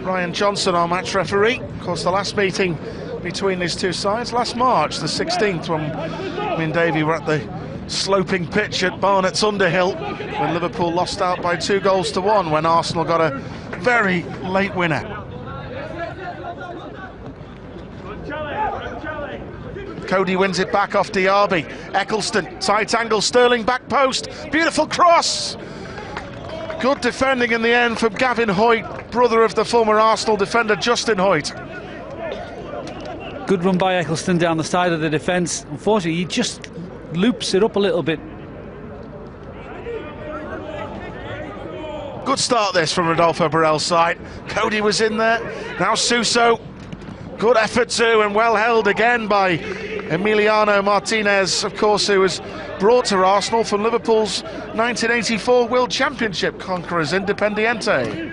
Ryan Johnson, our match referee. Of course, the last meeting between these two sides last March, the 16th, when me and Davey were at the sloping pitch at Barnett's Underhill, when Liverpool lost out by 2-1 when Arsenal got a very late winner. Cody wins it back off Diaby. Eccleston, tight angle, Sterling back post, beautiful cross. Good defending in the end from Gavin Hoyt, brother of the former Arsenal defender Justin Hoyt. Good run by Eccleston down the side of the defence. Unfortunately, he just loops it up a little bit. Good start this from Rodolfo Borrell's side. Cody was in there. Now Suso. Good effort too, and well held again by Emiliano Martinez, of course, who was brought to Arsenal from Liverpool's 1984 World Championship conquerors Independiente.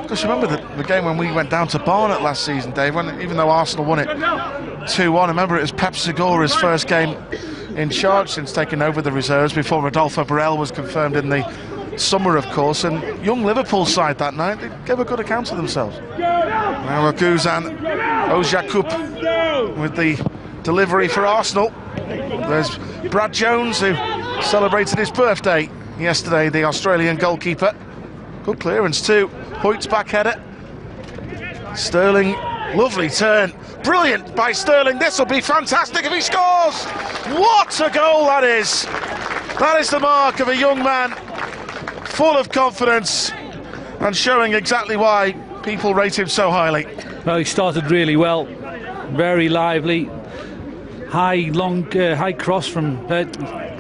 Just remember the game when we went down to Barnet last season, Dave, when even though Arsenal won it 2-1, remember it was Pep Segura's first game in charge since taking over the reserves before Rodolfo Borrell was confirmed in the summer, of course, and young Liverpool side that night, they gave a good account of themselves. Now Guzan Ojakup with the delivery for Arsenal. There's Brad Jones, who celebrated his birthday yesterday, the Australian goalkeeper. Good clearance too. Hoyt's back header. Sterling, lovely turn. Brilliant by Sterling. This will be fantastic if he scores. What a goal that is. That is the mark of a young man full of confidence and showing exactly why people rate him so highly. Well, he started really well, very lively, high cross from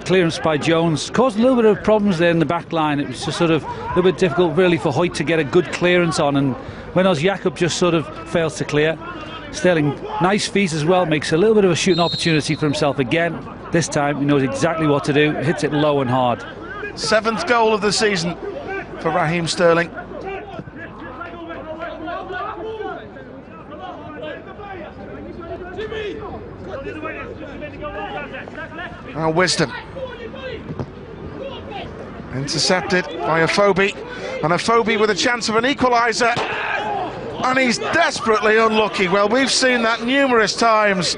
clearance by Jones. Caused a little bit of problems there in the back line. It was just sort of a little bit difficult really for Hoyt to get a good clearance on, and when Ojakup just sort of fails to clear. Sterling, nice feet as well, makes a little bit of a shooting opportunity for himself again. This time he knows exactly what to do, hits it low and hard. 7th goal of the season for Raheem Sterling. Now Wisdom. Intercepted by Afobe, and Afobe with a chance of an equaliser, and he's desperately unlucky. Well, we've seen that numerous times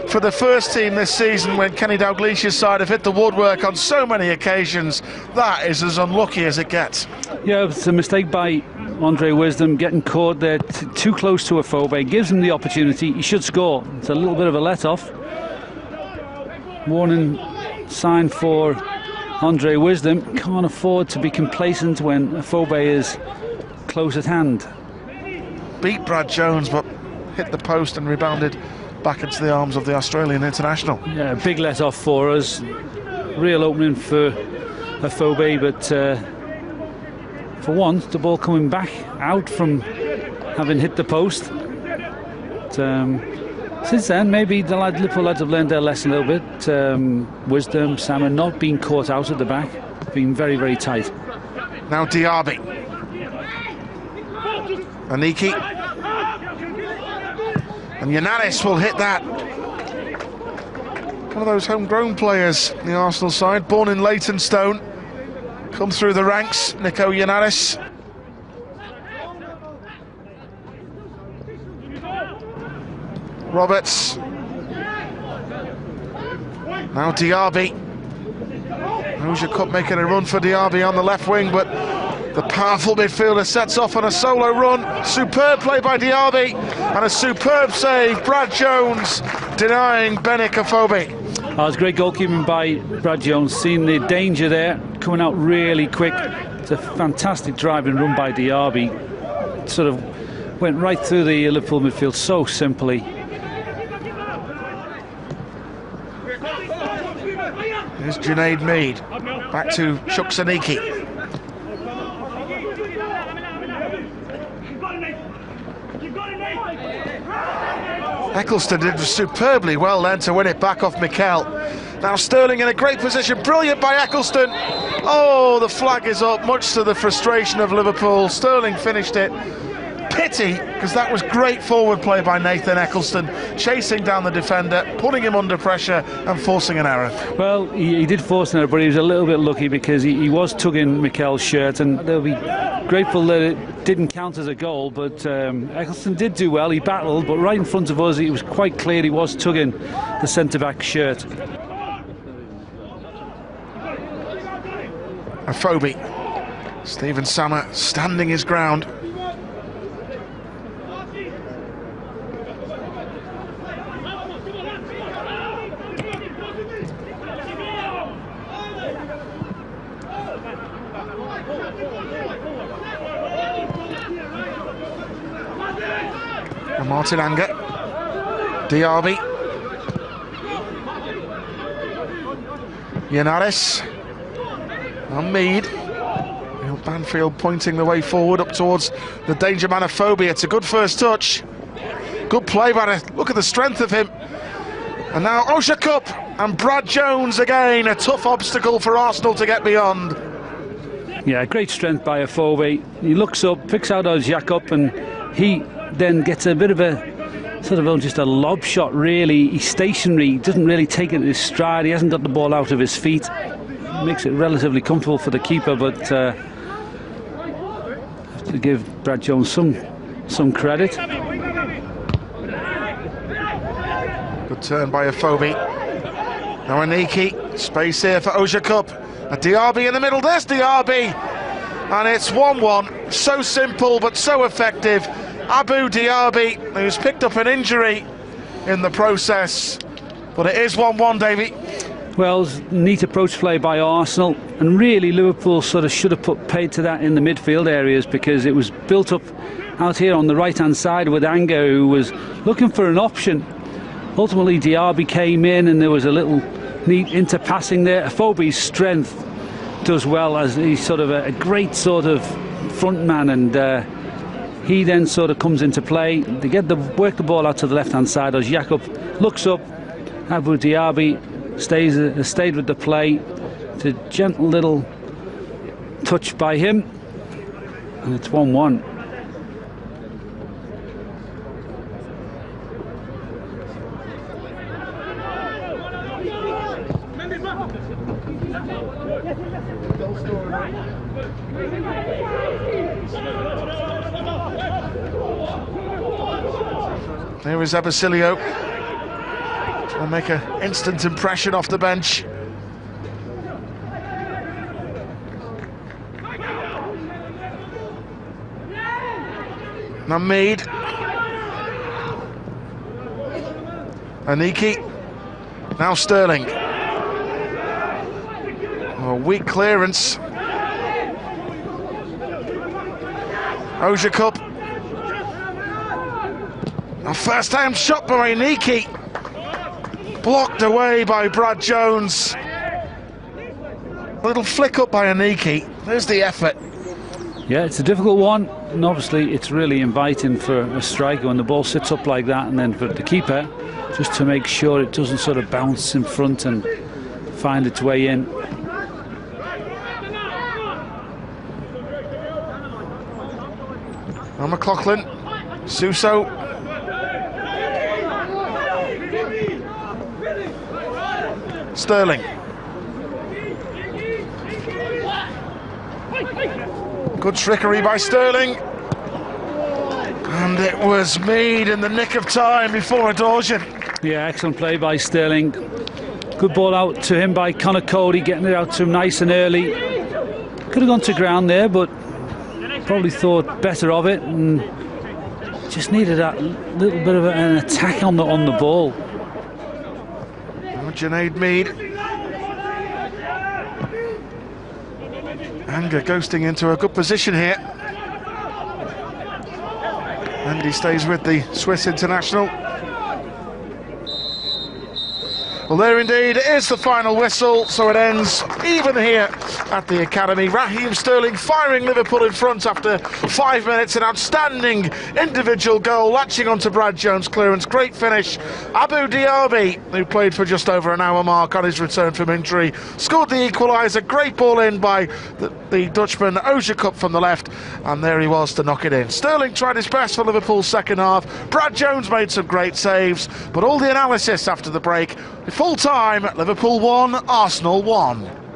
for the first team this season when Kenny Dalglish's side have hit the woodwork on so many occasions. That is as unlucky as it gets. Yeah, it's a mistake by Andre Wisdom, getting caught there too close to Afobe. Gives him the opportunity, he should score. It's a little bit of a let-off. Warning sign for Andre Wisdom. Can't afford to be complacent when Afobe is close at hand. Beat Brad Jones, but hit the post and rebounded back into the arms of the Australian international. Yeah, big let-off for us. Real opening for Afobe, but for once, the ball coming back out from having hit the post. But, since then, maybe the Liverpool lads have learned their lesson a little bit. Wisdom, Salmon not being caught out at the back, being very, very tight. Now Diaby. Aniki. And Yananis will hit that. One of those homegrown players, the Arsenal side, born in Leytonstone. Come through the ranks, Nico Yananis. Roberts. Now Diaby. Ojakup making a run for Diaby on the left wing, but the powerful midfielder sets off on a solo run. Superb play by Diaby, and a superb save, Brad Jones denying Benik Afobe. That was great goalkeeping by Brad Jones, seeing the danger there, coming out really quick. It's a fantastic driving run by Diaby. Sort of went right through the Liverpool midfield so simply. Here's Junaid Mead, back to Chuksaniki. Eccleston did superbly well then to win it back off Mikel. Now Sterling in a great position, brilliant by Eccleston. Oh, the flag is up, much to the frustration of Liverpool. Sterling finished it pity, because that was great forward play by Nathan Eccleston, chasing down the defender, putting him under pressure and forcing an error. Well, he did force an error, but he was a little bit lucky because he was tugging Mikel's shirt, and they'll be grateful that it didn't count as a goal. But Eccleston did do well. He battled, but right in front of us, it was quite clear he was tugging the centre-back shirt. Afobe. Stephen Sammer standing his ground. Martin Anger, Diaby, Yanaris, and Mead. Banfield pointing the way forward up towards the danger man Afobe. It's a good first touch. Good play by him. Look at the strength of him. And now Oshakup and Brad Jones again. A tough obstacle for Arsenal to get beyond. Yeah, great strength by Afobe. He looks up, picks out Oshakup, and he then gets a bit of a sort of just a lob shot, really. He's stationary, he doesn't really take it in his stride, he hasn't got the ball out of his feet. Makes it relatively comfortable for the keeper, but have to give Brad Jones some credit. Good turn by Afobe. Now Aniki, space here for Oshakup. A Diaby in the middle, there's Diaby! And it's 1-1, so simple but so effective. Abu Diaby, who's picked up an injury in the process, but it is 1-1, Davey. Well, neat approach play by Arsenal, and really Liverpool sort of should have put paid to that in the midfield areas, because it was built up out here on the right hand side with Anger, who was looking for an option. Ultimately Diaby came in and there was a little neat interpassing there. Afobe's strength does well, as he's sort of a great sort of front man, and he then sort of comes into play. They work the ball out to the left hand side as Jakob looks up. Abu Diaby stayed with the play. It's a gentle little touch by him, and it's 1-1. There is Abasilio. Trying to make an instant impression off the bench. Now Mead. Aniki. Now Sterling. Oh, weak clearance. Oshakup. A first-time shot by Aniki. Blocked away by Brad Jones. A little flick up by Aniki. There's the effort. Yeah, it's a difficult one, and obviously it's really inviting for a striker when the ball sits up like that, and then for the keeper just to make sure it doesn't sort of bounce in front and find its way in. Now McLaughlin, Suso. Sterling. Good trickery by Sterling. And it was Mead in the nick of time before Adorjan. Yeah, excellent play by Sterling. Good ball out to him by Connor Cody, getting it out to him nice and early. Could have gone to ground there, but probably thought better of it, and just needed that little bit of an attack on the ball. Junaid Mead. Anger ghosting into a good position here. And he stays with the Swiss international. Well, there indeed is the final whistle, so it ends even here at the Academy. Raheem Sterling firing Liverpool in front after 5 minutes. An outstanding individual goal, latching onto Brad Jones' clearance. Great finish. Abu Diaby, who played for just over an hour mark on his return from injury, scored the equaliser. Great ball in by the Dutchman, Ozcup from the left, and there he was to knock it in. Sterling tried his best for Liverpool's second half. Brad Jones made some great saves, but all the analysis after the break. Full time, Liverpool 1, Arsenal 1.